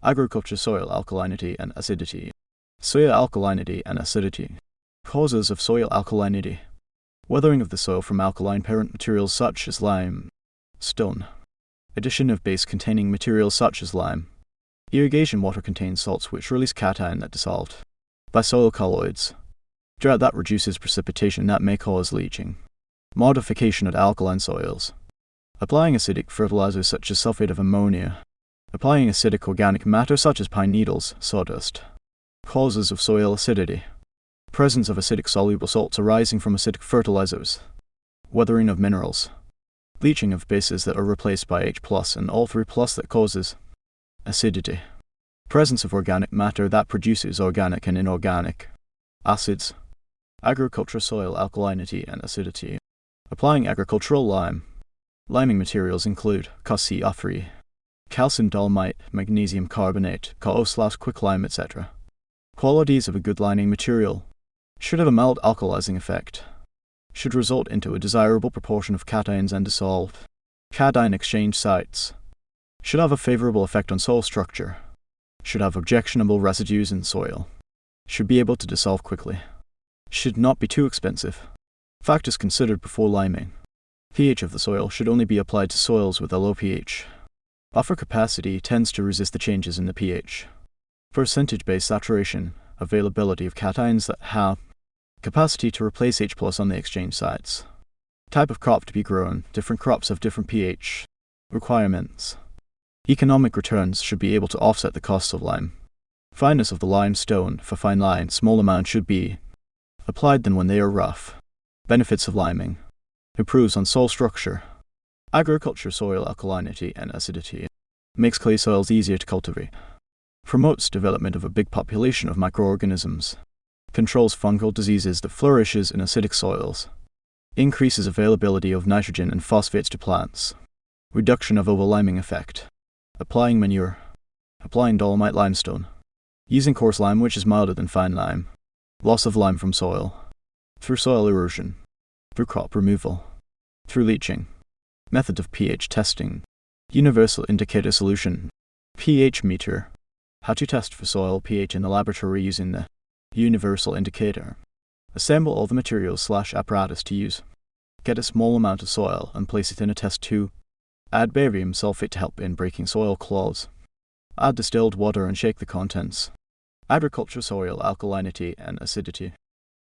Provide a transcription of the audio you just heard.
Agriculture soil alkalinity and acidity. Soil alkalinity and acidity. Causes of soil alkalinity. Weathering of the soil from alkaline parent materials such as lime, stone. Addition of base-containing materials such as lime. Irrigation water contains salts which release cation that dissolved by soil colloids. Drought that reduces precipitation that may cause leaching. Modification of alkaline soils. Applying acidic fertilizers such as sulfate of ammonia. Applying acidic organic matter such as pine needles, sawdust. Causes of soil acidity. Presence of acidic soluble salts arising from acidic fertilizers. Weathering of minerals. Leaching of bases that are replaced by H+ and Al3+ that causes acidity. Presence of organic matter that produces organic and inorganic acids. Agriculture soil alkalinity and acidity. Applying agricultural lime. Liming materials include calcium, calcium dolomite, magnesium carbonate, quicklime, etc. Qualities of a good lining material. Should have a mild alkalizing effect. Should result into a desirable proportion of cations and dissolved cation exchange sites. Should have a favorable effect on soil structure. Should have objectionable residues in soil. Should be able to dissolve quickly. Should not be too expensive. Factors considered before liming. pH of the soil should only be applied to soils with a low pH. Buffer capacity tends to resist the changes in the pH. Percentage-based saturation, availability of cations that have capacity to replace H+ on the exchange sites. Type of crop to be grown. Different crops have different pH requirements. Economic returns should be able to offset the costs of lime. Fineness of the limestone. For fine lime, small amounts should be applied than when they are rough. Benefits of liming. Improves on soil structure. Agriculture soil alkalinity and acidity. Makes clay soils easier to cultivate. Promotes development of a big population of microorganisms. Controls fungal diseases that flourishes in acidic soils. Increases availability of nitrogen and phosphates to plants. Reduction of overliming effect. Applying manure. Applying dolomite limestone. Using coarse lime which is milder than fine lime. Loss of lime from soil. Through soil erosion. Through crop removal. Through leaching. Method of pH testing. Universal indicator solution. pH meter. How to test for soil pH in the laboratory using the universal indicator. Assemble all the materials/apparatus to use. Get a small amount of soil and place it in a test tube. Add barium sulfate to help in breaking soil clods. Add distilled water and shake the contents. Agriculture soil alkalinity and acidity.